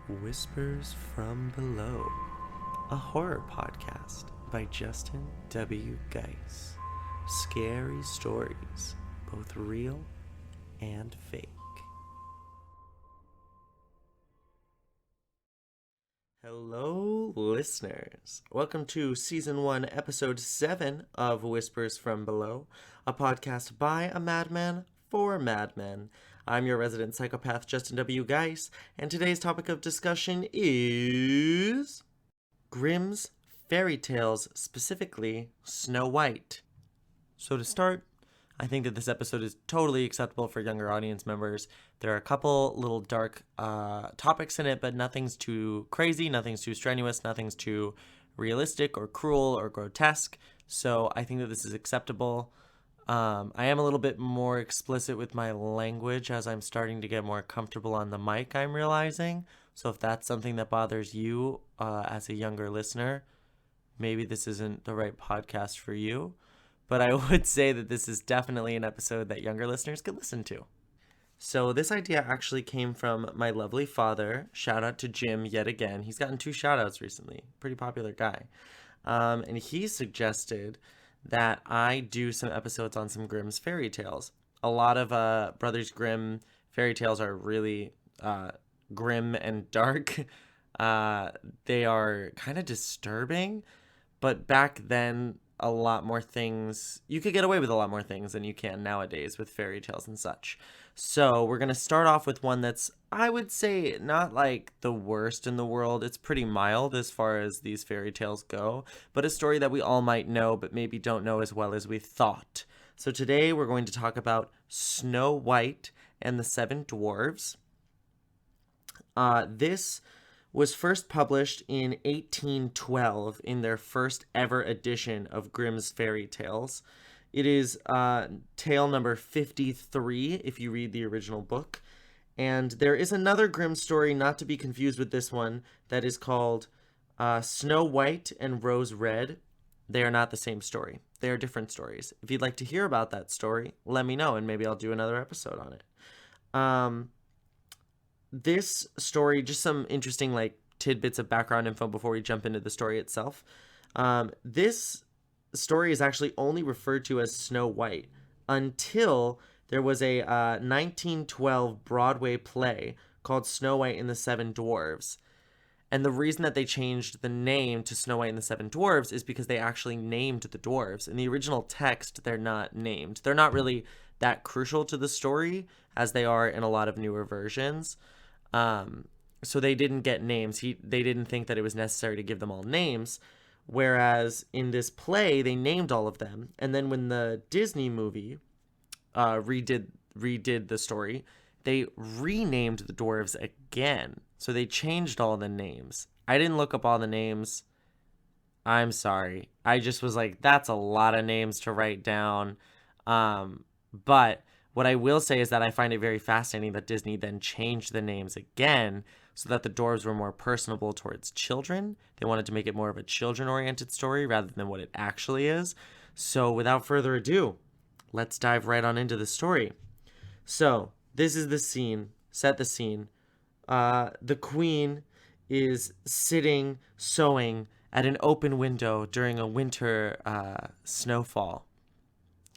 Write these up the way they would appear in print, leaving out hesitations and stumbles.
Whispers from Below, a horror podcast by Justin W. Geis. Scary stories, both real and fake. Hello, listeners. Welcome to Season 1, Episode 7 of Whispers from Below, a podcast by a madman for madmen. I'm your resident psychopath, Justin W. Geis, and today's topic of discussion is Grimm's fairy tales, specifically Snow White. So to start, I think that this episode is totally acceptable for younger audience members. There are a couple little dark topics in it, but nothing's too crazy, nothing's too strenuous, nothing's too realistic or cruel or grotesque. So I think that this is acceptable. I am a little bit more explicit with my language as I'm starting to get more comfortable on the mic, I'm realizing. So if that's something that bothers you as a younger listener, maybe this isn't the right podcast for you. But I would say that this is definitely an episode that younger listeners could listen to. So this idea actually came from my lovely father. Shout out to Jim yet again. He's gotten 2 shout outs recently. Pretty popular guy. And he suggested that I do some episodes on some Grimm's fairy tales. A lot of Brothers Grimm fairy tales are really grim and dark. They are kind of disturbing, but back then a lot more things, you could get away with a lot more things than you can nowadays with fairy tales and such. So we're going to start off with one that's, I would say, not like the worst in the world. It's pretty mild as far as these fairy tales go, but a story that we all might know, but maybe don't know as well as we thought. So today we're going to talk about Snow White and the 7 Dwarves. This was first published in 1812 in their first ever edition of Grimm's Fairy Tales. It is tale number 53 if you read the original book. And there is another Grimm story, not to be confused with this one, that is called Snow White and Rose Red. They are not the same story. They are different stories. If you'd like to hear about that story, let me know and maybe I'll do another episode on it. This story, just some interesting tidbits of background info before we jump into the story itself. This story is actually only referred to as Snow White until there was a 1912 Broadway play called Snow White and the 7 Dwarves. And the reason that they changed the name to Snow White and the 7 Dwarves is because they actually named the dwarves. In the original text, they're not named. They're not really that crucial to the story as they are in a lot of newer versions. So they didn't get names. They didn't think that it was necessary to give them all names. Whereas in this play, they named all of them. And then when the Disney movie redid the story, they renamed the dwarves again. So they changed all the names. I didn't look up all the names. I'm sorry. I just was like, that's a lot of names to write down. But what I will say is that I find it very fascinating that Disney then changed the names again so that the dwarves were more personable towards children. They wanted to make it more of a children-oriented story rather than what it actually is. So without further ado, let's dive right on into the story. So this is the scene. Set the scene. The queen is sitting sewing at an open window during a winter snowfall.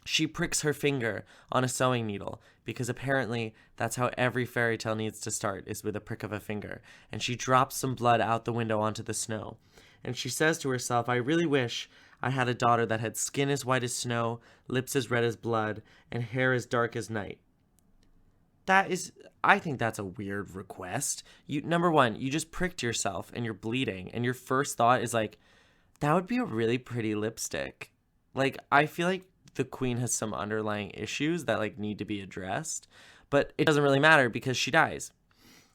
She pricks her finger on a sewing needle because apparently that's how every fairy tale needs to start, is with a prick of a finger. And she drops some blood out the window onto the snow. And she says to herself, I really wish I had a daughter that had skin as white as snow, lips as red as blood, and hair as dark as night. I think that's a weird request. Number one, you just pricked yourself and you're bleeding. And your first thought is like, that would be a really pretty lipstick. I feel like the queen has some underlying issues that need to be addressed, but it doesn't really matter because she dies.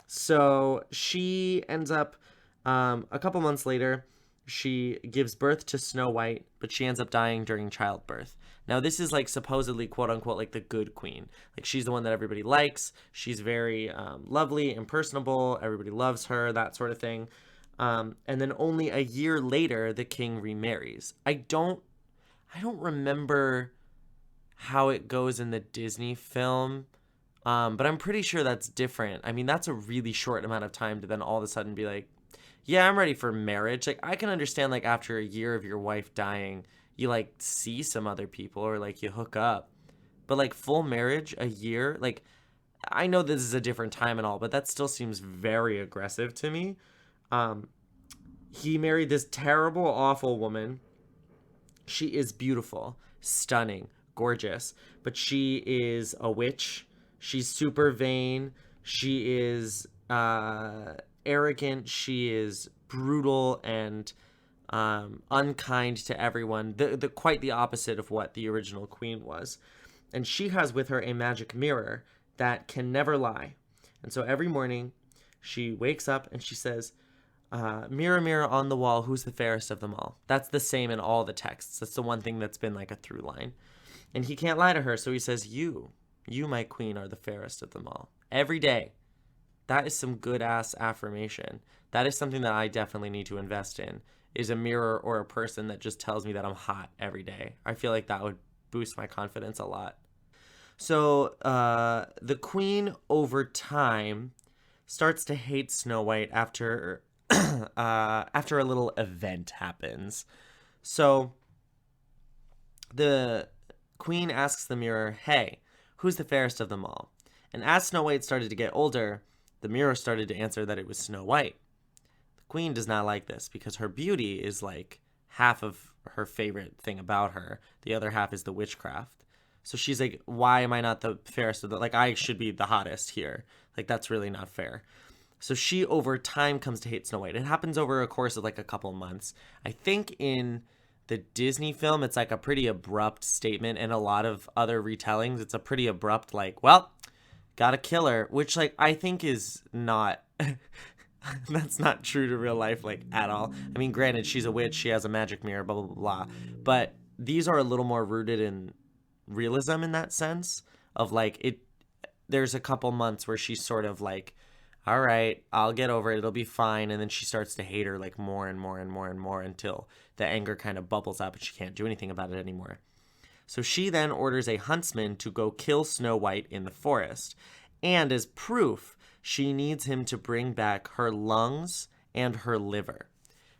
So she ends up a couple months later, she gives birth to Snow White, but she ends up dying during childbirth. Now this is supposedly quote unquote the good queen. She's the one that everybody likes. She's very lovely and personable. Everybody loves her, that sort of thing. And then only a year later, the king remarries. I don't remember how it goes in the Disney film. But I'm pretty sure that's different. I mean, that's a really short amount of time to then all of a sudden be like, yeah, I'm ready for marriage. Like, I can understand, like, after a year of your wife dying, you, like, see some other people or, like, you hook up. But, like, full marriage, a year, like, I know this is a different time and all, but that still seems very aggressive to me. He married this terrible, awful woman. She is beautiful, stunning, gorgeous, but she is a witch. She's super vain. She is arrogant. She is brutal and unkind to everyone. The quite the opposite of what the original queen was. And she has with her a magic mirror that can never lie. And so every morning she wakes up and she says, mirror, mirror on the wall, who's the fairest of them all? That's the same in all the texts. That's the one thing that's been like a through line. And he can't lie to her, so he says, you, my queen, are the fairest of them all. Every day. That is some good-ass affirmation. That is something that I definitely need to invest in, is a mirror or a person that just tells me that I'm hot every day. I feel like that would boost my confidence a lot. So the queen, over time, starts to hate Snow White after after a little event happens. So the queen asks the mirror, hey, who's the fairest of them all? And as Snow White started to get older, the mirror started to answer that it was Snow White. The queen does not like this because her beauty is like half of her favorite thing about her. The other half is the witchcraft. So she's like, why am I not the fairest of the, like, I should be the hottest here. Like, that's really not fair. So she, over time, comes to hate Snow White. It happens over a course of, like, a couple months. I think in the Disney film, it's, like, a pretty abrupt statement. And a lot of other retellings, it's a pretty abrupt, like, well, gotta kill her. Which, like, I think is not... that's not true to real life, like, at all. I mean, granted, she's a witch. She has a magic mirror, blah, blah, blah, blah. But these are a little more rooted in realism in that sense of, like, it. There's a couple months where she's sort of like, all right, I'll get over it, it'll be fine. And then she starts to hate her, like, more and more and more and more until the anger kind of bubbles up and she can't do anything about it anymore. So she then orders a huntsman to go kill Snow White in the forest. And as proof, she needs him to bring back her lungs and her liver.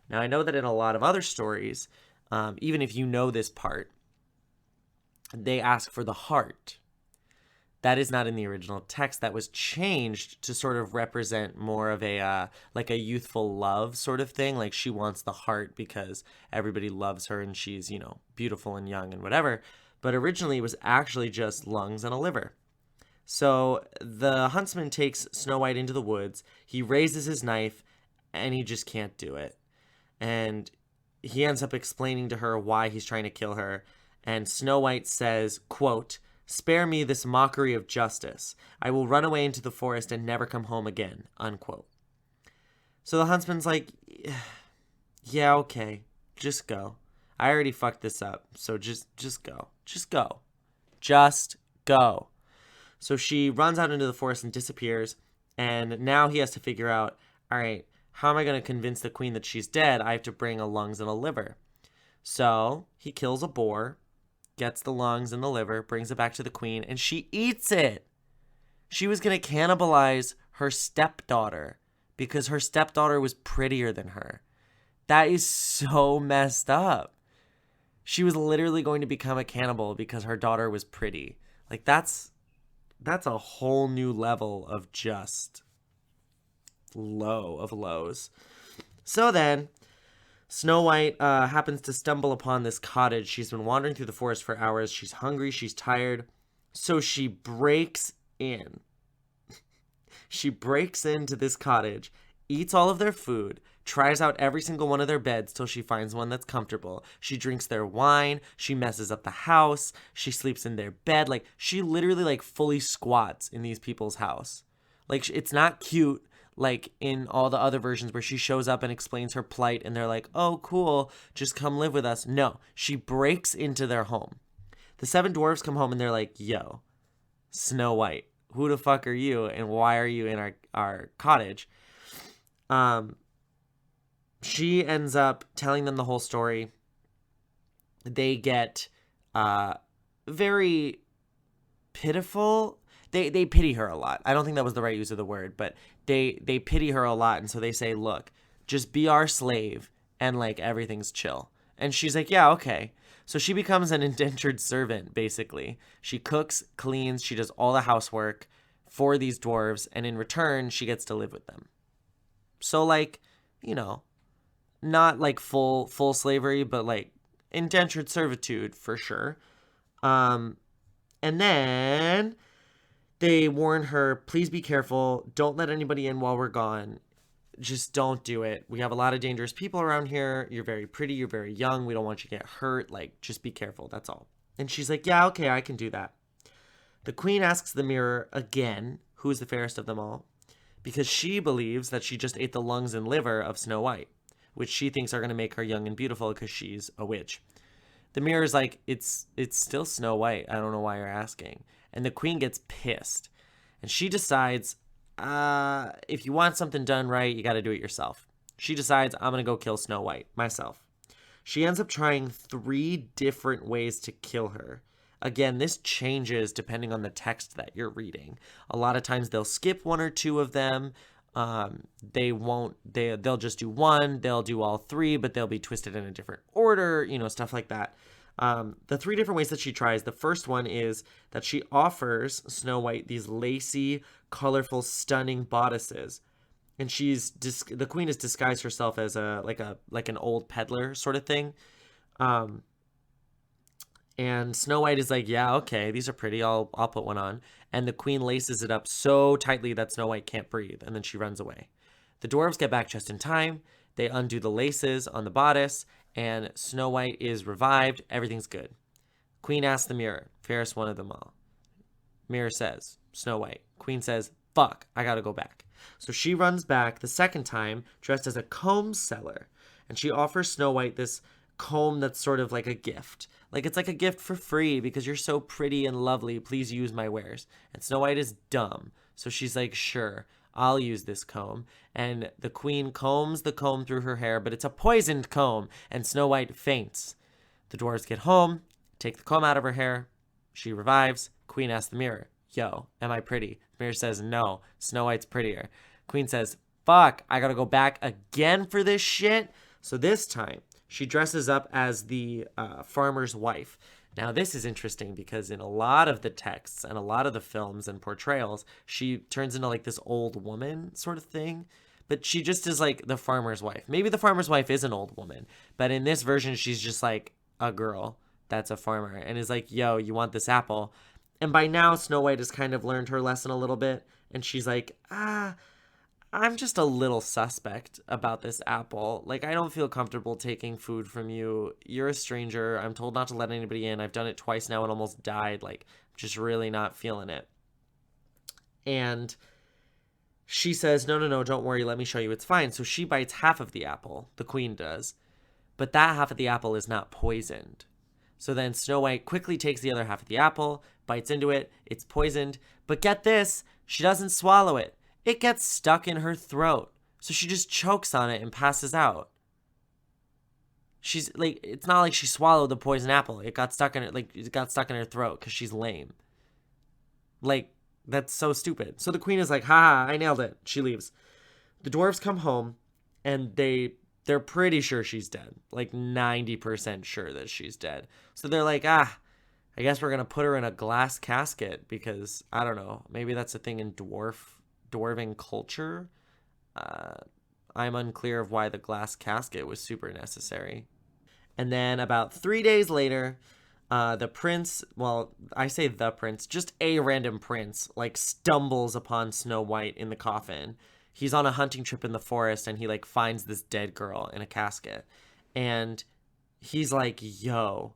Now, I know that in a lot of other stories, even if you know this part, they ask for the heart. That is not in the original text. That was changed to sort of represent more of a like a youthful love sort of thing. Like, she wants the heart because everybody loves her and she's, you know, beautiful and young and whatever. But originally it was actually just lungs and a liver. So the huntsman takes Snow White into the woods. He raises his knife and he just can't do it. And he ends up explaining to her why he's trying to kill her. And Snow White says, quote, "Spare me this mockery of justice. I will run away into the forest and never come home again," unquote. So the huntsman's like, yeah, okay, just go. I already fucked this up, so just go. Just go. Just go. So she runs out into the forest and disappears, and now he has to figure out, all right, how am I going to convince the queen that she's dead? I have to bring a lungs and a liver. So he kills a boar, gets the lungs and the liver, brings it back to the queen, and she eats it. She was going to cannibalize her stepdaughter because her stepdaughter was prettier than her. That is so messed up. She was literally going to become a cannibal because her daughter was pretty. Like, that's a whole new level of just low of lows. So then Snow White happens to stumble upon this cottage. She's been wandering through the forest for hours. She's hungry. She's tired. So she breaks in. She breaks into this cottage, eats all of their food, tries out every single one of their beds till she finds one that's comfortable. She drinks their wine. She messes up the house. She sleeps in their bed. Like, she literally, like, fully squats in these people's house. Like, it's not cute like in all the other versions where she shows up and explains her plight and they're like, oh, cool, just come live with us. No, she breaks into their home. The 7 dwarves come home and they're like, yo, Snow White, who the fuck are you and why are you in our cottage? She ends up telling them the whole story. They get very pitiful. they pity her a lot. I don't think that was the right use of the word, but they pity her a lot. And so they say, look, just be our slave and like everything's chill. And she's like, yeah, okay. So she becomes an indentured servant, basically. She cooks, cleans, she does all the housework for these dwarves, and in return, she gets to live with them. So, like, you know, not like full slavery, but like indentured servitude for sure. And then they warn her, please be careful. Don't let anybody in while we're gone. Just don't do it. We have a lot of dangerous people around here. You're very pretty. You're very young. We don't want you to get hurt. Like, just be careful. That's all. And she's like, yeah, okay, I can do that. The queen asks the mirror again, who is the fairest of them all, because she believes that she just ate the lungs and liver of Snow White, which she thinks are going to make her young and beautiful because she's a witch. The mirror's like, it's still Snow White. I don't know why you're asking. And the queen gets pissed. And she decides, if you want something done right, you got to do it yourself. She decides, I'm going to go kill Snow White myself. She ends up trying 3 different ways to kill her. Again, this changes depending on the text that you're reading. A lot of times they'll skip 1 or 2 of them. They'll just do 1. They'll do all 3, but they'll be twisted in a different order, you know, stuff like that. The 3 different ways that she tries. The first one is that she offers Snow White these lacy, colorful, stunning bodices. And the queen has disguised herself as like an old peddler sort of thing. And Snow White is like, yeah, okay, these are pretty. I'll put one on. And the queen laces it up so tightly that Snow White can't breathe. And then she runs away. The dwarves get back just in time. They undo the laces on the bodice. And Snow White is revived. Everything's good. Queen asks the mirror, fairest one of them all. Mirror says, Snow White. Queen says, fuck, I gotta go back. So she runs back the second time dressed as a comb seller. And she offers Snow White this comb that's sort of like a gift. Like, it's like a gift for free because you're so pretty and lovely. Please use my wares. And Snow White is dumb. So she's like, sure, I'll use this comb. And the queen combs the comb through her hair, but it's a poisoned comb. And Snow White faints. The dwarves get home, take the comb out of her hair. She revives. Queen asks the mirror, yo, am I pretty? The mirror says, no, Snow White's prettier. Queen says, fuck, I gotta go back again for this shit. So this time, she dresses up as the farmer's wife. Now, this is interesting because in a lot of the texts and a lot of the films and portrayals, she turns into like this old woman sort of thing. But she just is like the farmer's wife. Maybe the farmer's wife is an old woman. But in this version, she's just like a girl that's a farmer and is like, yo, you want this apple? And by now, Snow White has kind of learned her lesson a little bit. And she's like, I'm just a little suspect about this apple. Like, I don't feel comfortable taking food from you. You're a stranger. I'm told not to let anybody in. I've done it twice now and almost died. Like, I'm just really not feeling it. And she says, no, don't worry. Let me show you. It's fine. So she bites half of the apple. The queen does. But that half of the apple is not poisoned. So then Snow White quickly takes the other half of the apple, bites into it. It's poisoned. But get this, she doesn't swallow it. It gets stuck in her throat. So she just chokes on it and passes out. She's like, it's not like she swallowed the poison apple. It got stuck in her throat because she's lame. Like, that's so stupid. So the queen is like, haha, I nailed it. She leaves. The dwarves come home and they're pretty sure she's dead. Like 90% sure that she's dead. So they're like, I guess we're going to put her in a glass casket because, I don't know, maybe that's a thing in dwarven culture. I'm unclear of why the glass casket was super necessary. And then about 3 days later, the prince, well, I say the prince, just a random prince, like stumbles upon Snow White in the coffin. He's on a hunting trip in the forest and he like finds this dead girl in a casket. And he's like, yo,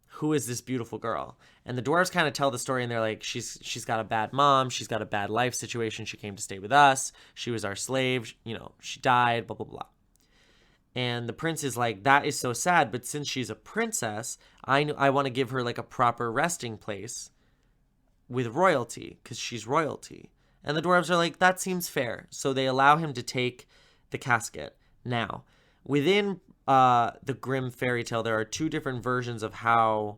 who is this beautiful girl? And the dwarves kind of tell the story and they're like, she's got a bad mom. She's got a bad life situation. She came to stay with us. She was our slave. You know, she died, blah, blah, blah. And the prince is like, that is so sad. But since she's a princess, I want to give her like a proper resting place with royalty because she's royalty. And the dwarves are like, that seems fair. So they allow him to take the casket. Now, within the Grimm fairy tale, there are 2 different versions of how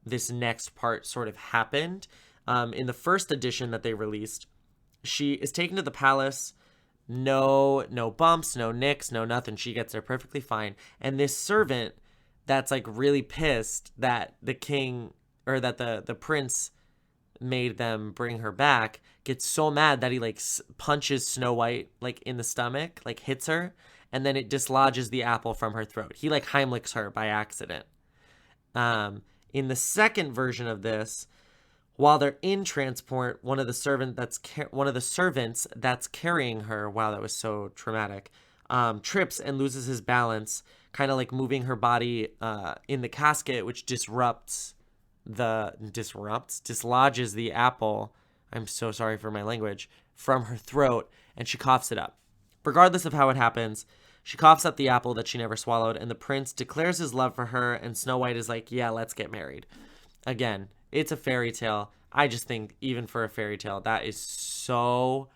this next part sort of happened. In the first edition that they released, she is taken to the palace. No bumps, no nicks, no nothing. She gets there perfectly fine. And this servant that's like really pissed that the king or that the prince made them bring her back gets so mad that he like punches Snow White like in the stomach, like hits her, and then it dislodges the apple from her throat. He like Heimlichs her by accident. In the second version of this, while they're in transport, one of the servants that's carrying her, wow, that was so traumatic, trips and loses his balance, kind of like moving her body in the casket, which dislodges the apple. I'm so sorry for my language, from her throat, and she coughs it up. Regardless of how it happens, she coughs up the apple that she never swallowed, and the prince declares his love for her, and Snow White is like, yeah, let's get married. Again, it's a fairy tale. I just think even for a fairy tale, that is so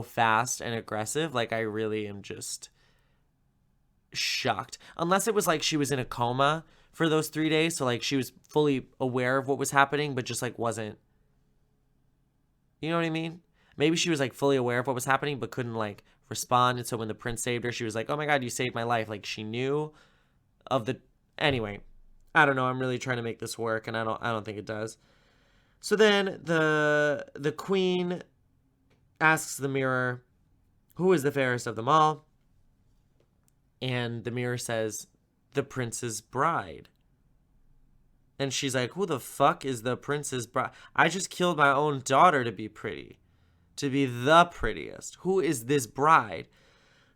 fast and aggressive. Like, I really am just shocked. Unless it was like she was in a coma for those 3 days. So like she was fully aware of what was happening, but just like wasn't, you know what I mean? Maybe she was like fully aware of what was happening, but couldn't like respond. And so when the prince saved her, she was like, oh my God, you saved my life. Like she knew of the, anyway, I don't know. I'm really trying to make this work, and I don't think it does. So then the queen asks the mirror, who is the fairest of them all? And the mirror says, the prince's bride. And she's like, who the fuck is the prince's bride? I just killed my own daughter to be pretty, to be the prettiest. Who is this bride?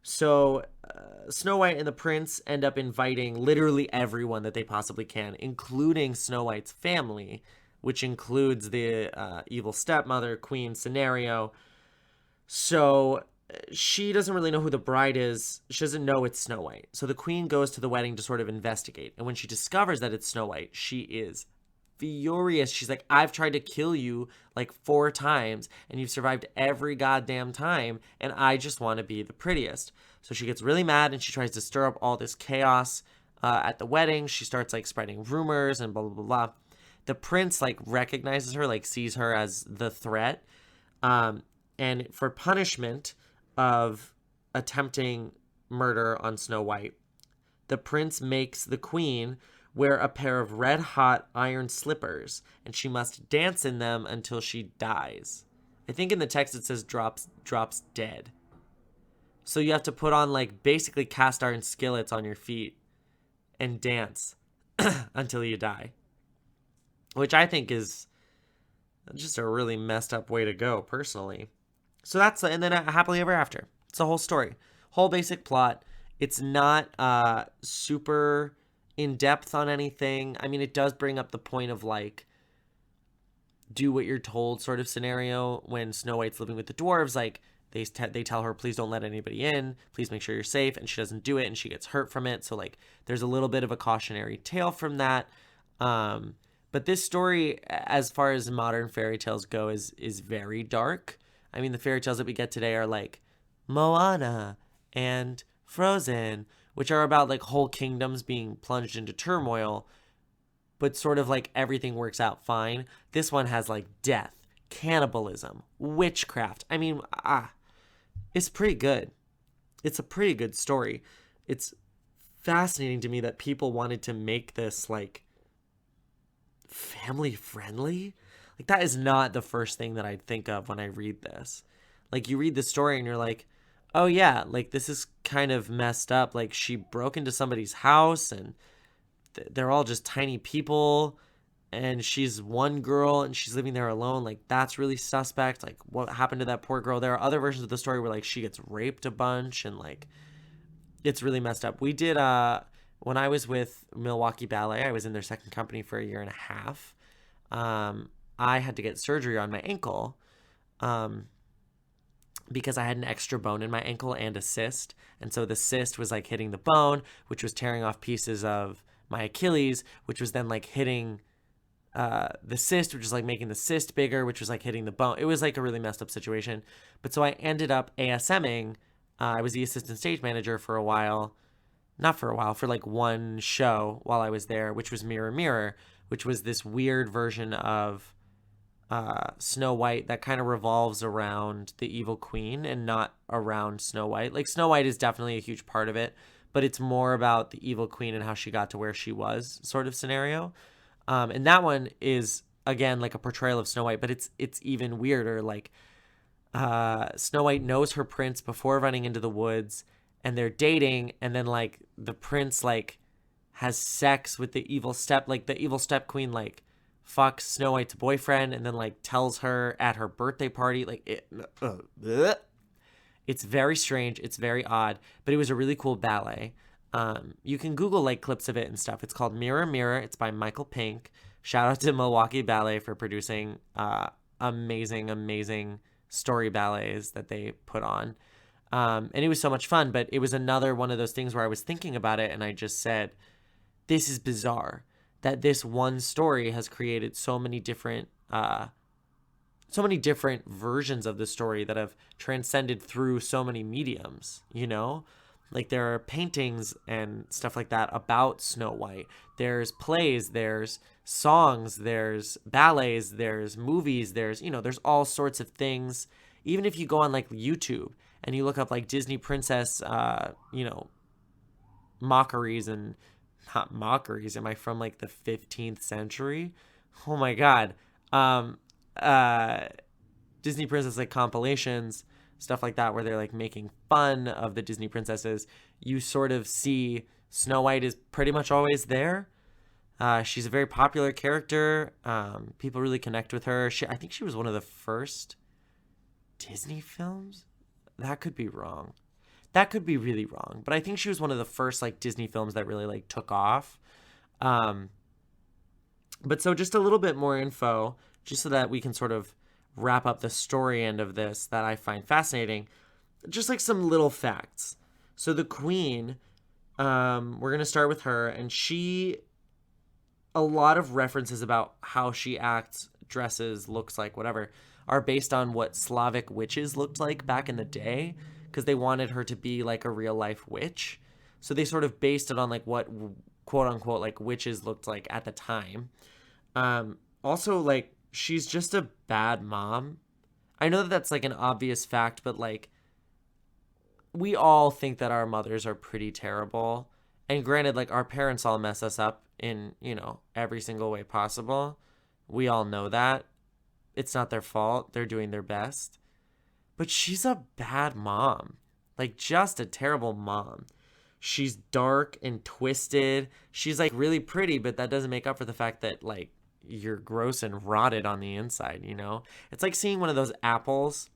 So Snow White and the prince end up inviting literally everyone that they possibly can, including Snow White's family, which includes the evil stepmother, queen scenario. So she doesn't really know who the bride is. She doesn't know it's Snow White. So the queen goes to the wedding to sort of investigate. And when she discovers that it's Snow White, she is furious. She's like, I've tried to kill you like 4 times and you've survived every goddamn time, and I just want to be the prettiest. So she gets really mad and she tries to stir up all this chaos at the wedding. She starts like spreading rumors and blah blah blah. The prince like recognizes her, like sees her as the threat, and for punishment of attempting murder on Snow White, the prince makes the queen wear a pair of red-hot iron slippers, and she must dance in them until she dies. I think in the text it says drops dead. So you have to put on like basically cast iron skillets on your feet and dance until you die, which I think is just a really messed up way to go, personally. So that's, and then happily ever after. It's the whole story, whole basic plot. It's not super in depth on anything. I mean, it does bring up the point of like, do what you're told sort of scenario. When Snow White's living with the dwarves, like they tell her, please don't let anybody in, please make sure you're safe, and she doesn't do it and she gets hurt from it. So like there's a little bit of a cautionary tale from that. But this story, as far as modern fairy tales go, is very dark. I mean, the fairy tales that we get today are like Moana and Frozen, which are about like whole kingdoms being plunged into turmoil, but sort of like everything works out fine. This one has like death, cannibalism, witchcraft. I mean, it's pretty good. It's a pretty good story. It's fascinating to me that people wanted to make this like family friendly. Like that is not the first thing that I'd think of when I read this. Like you read the story and you're like, oh yeah, like this is kind of messed up. Like she broke into somebody's house and they're all just tiny people and she's one girl and she's living there alone. Like that's really suspect. Like what happened to that poor girl? There are other versions of the story where like she gets raped a bunch and like it's really messed up. We did when I was with Milwaukee Ballet, I was in their second company for 1.5 years. I had to get surgery on my ankle because I had an extra bone in my ankle and a cyst. And so the cyst was like hitting the bone, which was tearing off pieces of my Achilles, which was then like hitting the cyst, which was like making the cyst bigger, which was like hitting the bone. It was like a really messed up situation. But so I ended up ASMing. I was the assistant stage manager for a while. Not for a while, for like one show while I was there, which was Mirror Mirror, which was this weird version of Snow White that kind of revolves around the evil queen and not around Snow White. Like, Snow White is definitely a huge part of it, but it's more about the evil queen and how she got to where she was, sort of scenario. And that one is, again, like a portrayal of Snow White, but it's even weirder. Like, Snow White knows her prince before running into the woods, and they're dating, and then like the prince like has sex with the evil step queen, like fucks Snow White's boyfriend, and then like tells her at her birthday party. Like, it's very strange, it's very odd, but it was a really cool ballet. You can Google like clips of it and stuff. It's called Mirror Mirror. It's by Michael Pink. Shout out to Milwaukee Ballet for producing amazing story ballets that they put on. And it was so much fun, but it was another one of those things where I was thinking about it and I just said, this is bizarre that this one story has created so many different versions of the story that have transcended through so many mediums, you know? Like, there are paintings and stuff like that about Snow White. There's plays, there's songs, there's ballets, there's movies, there's all sorts of things. Even if you go on like YouTube and you look up like Disney princess, mockeries, and not mockeries. Am I from like the 15th century? Oh my God. Disney princess like compilations, stuff like that, where they're like making fun of the Disney princesses. You sort of see Snow White is pretty much always there. She's a very popular character. People really connect with her. I think she was one of the first Disney films. That could be wrong. That could be really wrong. But I think she was one of the first like Disney films that really like took off. But so just a little bit more info, just so that we can sort of wrap up the story end of this that I find fascinating. Just like some little facts. So the queen, we're going to start with her, and a lot of references about how she acts, dresses, looks like, whatever, are based on what Slavic witches looked like back in the day, because they wanted her to be like a real life witch. So they sort of based it on like what quote unquote like witches looked like at the time. Also, like, she's just a bad mom. I know that that's like an obvious fact, but like, we all think that our mothers are pretty terrible. And granted, like, our parents all mess us up in, every single way possible. We all know that. It's not their fault. They're doing their best. But she's a bad mom. Like, just a terrible mom. She's dark and twisted. She's like really pretty, but that doesn't make up for the fact that like you're gross and rotted on the inside, It's like seeing one of those apples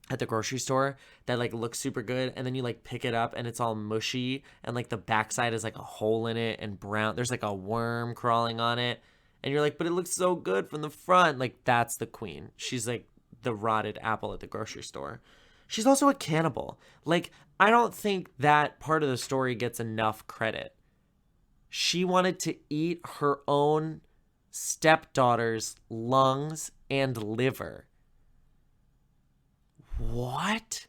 at the grocery store that like looks super good, and then you like pick it up and it's all mushy, and like the backside is like a hole in it and brown. There's like a worm crawling on it, and you're like, but it looks so good from the front. Like, that's the queen. She's like the rotted apple at the grocery store. She's also a cannibal. Like, I don't think that part of the story gets enough credit. She wanted to eat her own stepdaughter's lungs and liver. What?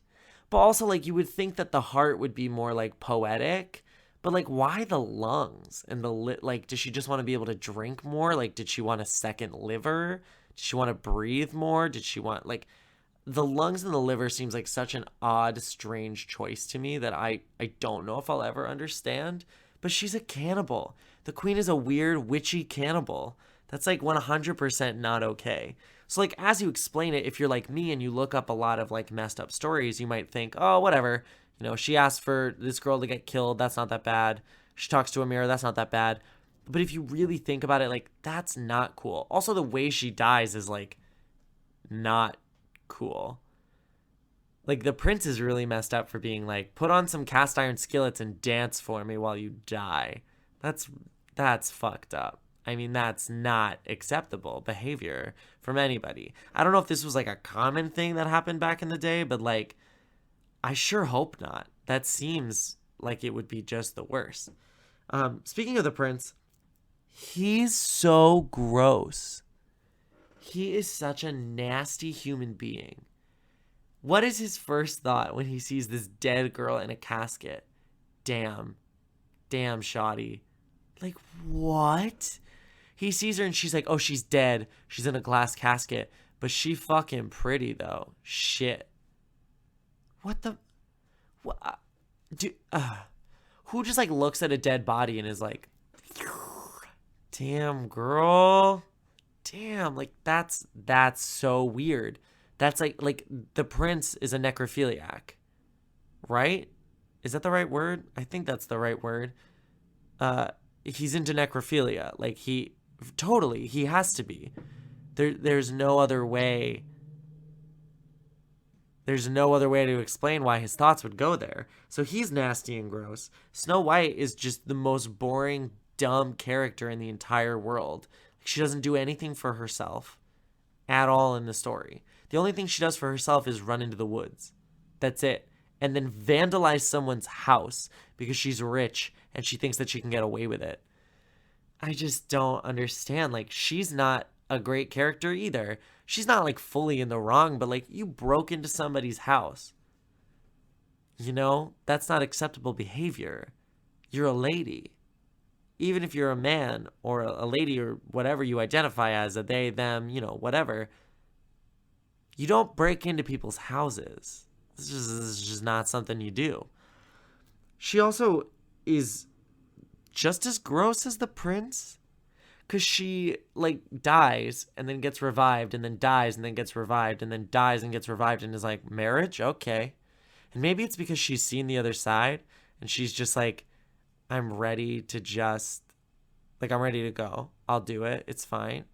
But also, like, you would think that the heart would be more like poetic, but like, why the lungs and like, does she just want to be able to drink more? Like, did she want a second liver? Did she want to breathe more? Did she want, like, the lungs and the liver seems like such an odd, strange choice to me that I don't know if I'll ever understand. But she's a cannibal. The queen is a weird, witchy cannibal. That's like 100% not okay. So like, as you explain it, if you're like me and you look up a lot of like messed up stories, you might think, oh, whatever. She asked for this girl to get killed. That's not that bad. She talks to a mirror. That's not that bad. But if you really think about it, like, that's not cool. Also, the way she dies is like not cool. Like, the prince is really messed up for being like, put on some cast iron skillets and dance for me while you die. That's fucked up. I mean, that's not acceptable behavior from anybody. I don't know if this was like a common thing that happened back in the day, but like, I sure hope not. That seems like it would be just the worst. Speaking of the prince, he's so gross. He is such a nasty human being. What is his first thought when he sees this dead girl in a casket? Damn shoddy. Like, what? He sees her and she's like, oh, she's dead. She's in a glass casket. But she fucking pretty, though. Shit. What the... What? Who just, like, looks at a dead body and is like, damn, girl. Damn, like, that's so weird. That's like the prince is a necrophiliac, right? Is that the right word? I think that's the right word. He's into necrophilia. Like, he has to be. There's no other way. There's no other way to explain why his thoughts would go there. So he's nasty and gross. Snow White is just the most boring, dumb character in the entire world. She doesn't do anything for herself at all in the story. The only thing she does for herself is run into the woods. That's it. And then vandalize someone's house because she's rich and she thinks that she can get away with it. I just don't understand. Like, she's not a great character either. She's not, like, fully in the wrong, but, like, you broke into somebody's house. You know? That's not acceptable behavior. You're a lady. Even if you're a man or a lady or whatever you identify as, a they, them, you know, whatever, you don't break into people's houses. This is just not something you do. She also is just as gross as the prince, because she, like, dies and then gets revived and then dies and then gets revived and then dies and gets revived and is like, marriage? Okay. And maybe it's because she's seen the other side and she's just like, I'm ready to just, like, I'm ready to go. I'll do it. It's fine.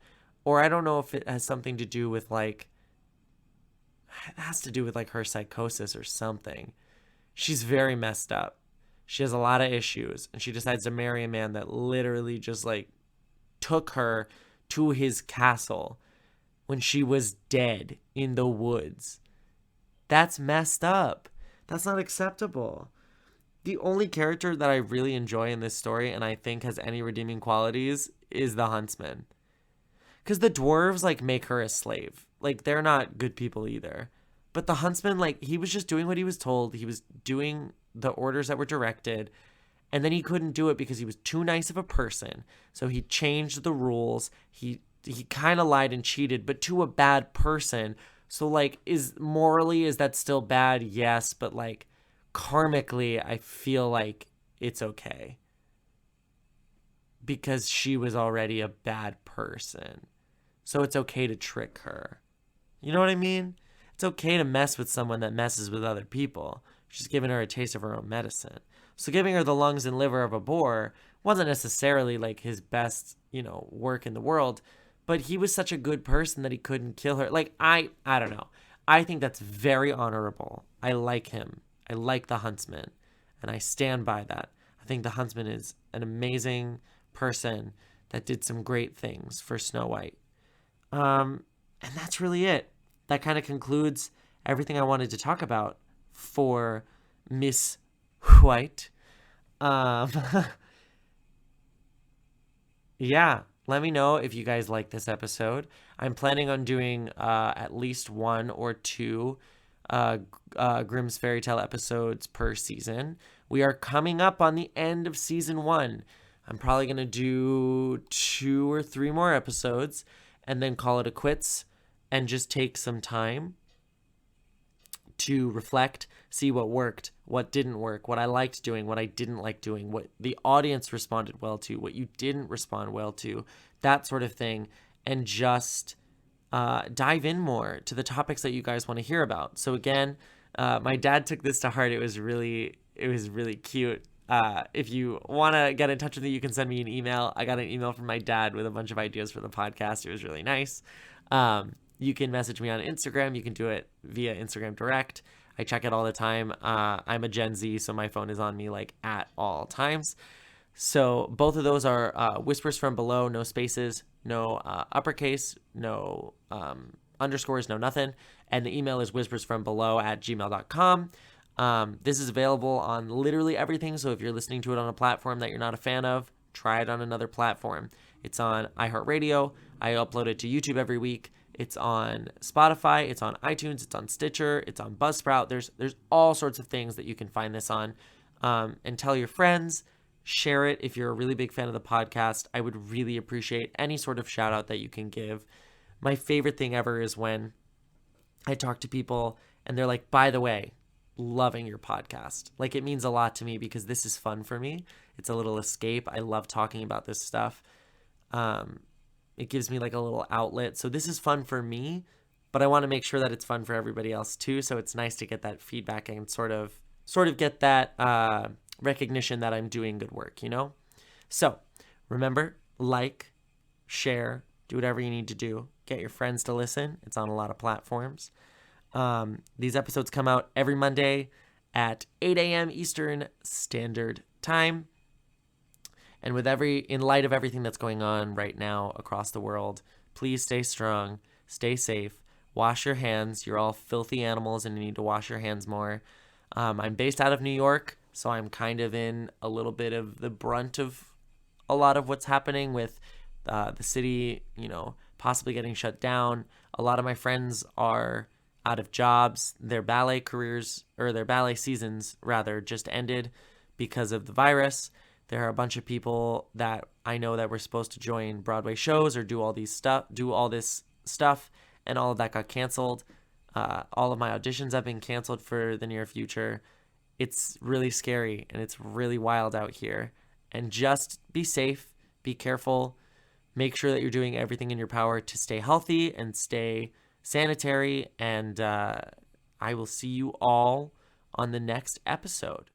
Or I don't know if it has something to do with, like, it has to do with, like, her psychosis or something. She's very messed up. She has a lot of issues, and she decides to marry a man that literally just, like, took her to his castle when she was dead in the woods. That's messed up. That's not acceptable. The only character that I really enjoy in this story, and I think has any redeeming qualities, is the huntsman. Because the dwarves, like, make her a slave. Like, they're not good people either. But the huntsman, like, he was just doing what he was told. He was doing the orders that were directed. And then he couldn't do it because he was too nice of a person. So he changed the rules. He kind of lied and cheated, but to a bad person. So, like, is that still bad? Yes, but, like, karmically, I feel like it's okay. Because she was already a bad person. So it's okay to trick her. You know what I mean? It's okay to mess with someone that messes with other people. She's giving her a taste of her own medicine. So giving her the lungs and liver of a boar wasn't necessarily, like, his best, you know, work in the world. But he was such a good person that he couldn't kill her. Like, I don't know. I think that's very honorable. I like him. I like the huntsman. And I stand by that. I think the huntsman is an amazing person that did some great things for Snow White. And that's really it. That kind of concludes everything I wanted to talk about for Miss White. Yeah, let me know if you guys like this episode. I'm planning on doing at least one or two Grimm's Fairy Tale episodes per season. We are coming up on the end of season 1. I'm probably going to do 2 or 3 more episodes and then call it a quits and just take some time to reflect, see what worked, what didn't work, what I liked doing, what I didn't like doing, what the audience responded well to, what you didn't respond well to, that sort of thing, and just dive in more to the topics that you guys want to hear about. So again, my dad took this to heart. It was really cute. If you want to get in touch with me, you can send me an email. I got an email from my dad with a bunch of ideas for the podcast. It was really nice. You can message me on Instagram. You can do it via Instagram direct. I check it all the time. I'm a Gen Z, so my phone is on me, like, at all times. So both of those are Whispers from Below, no spaces, no uppercase, no underscores, no nothing. And the email is whispersfrombelow@gmail.com. This is available on literally everything. So if you're listening to it on a platform that you're not a fan of, try it on another platform. It's on iHeartRadio. I upload it to YouTube every week. It's on Spotify. It's on iTunes. It's on Stitcher. It's on Buzzsprout. There's all sorts of things that you can find this on. And tell your friends, Share it if you're a really big fan of the podcast. I would really appreciate any sort of shout out that you can give. My favorite thing ever is when I talk to people and they're like, by the way, loving your podcast. Like, it means a lot to me because this is fun for me. It's a little escape. I love talking about this stuff. It gives me like a little outlet. So this is fun for me, but I want to make sure that it's fun for everybody else too. So it's nice to get that feedback and sort of get that recognition that I'm doing good work, you know? So remember, like, share, do whatever you need to do. Get your friends to listen. It's on a lot of platforms. These episodes come out every Monday at 8 a.m. Eastern Standard Time. And in light of everything that's going on right now across the world, please stay strong, stay safe, wash your hands. You're all filthy animals and you need to wash your hands more. I'm based out of New York, so I'm kind of in a little bit of the brunt of a lot of what's happening with the city, possibly getting shut down. A lot of my friends are out of jobs. Their ballet careers, or their ballet seasons rather, just ended because of the virus. There are a bunch of people that I know that were supposed to join Broadway shows or do all this stuff, and all of that got canceled. All of my auditions have been canceled for the near future. It's really scary and it's really wild out here. And just be safe, be careful, make sure that you're doing everything in your power to stay healthy and stay sanitary. And I will see you all on the next episode.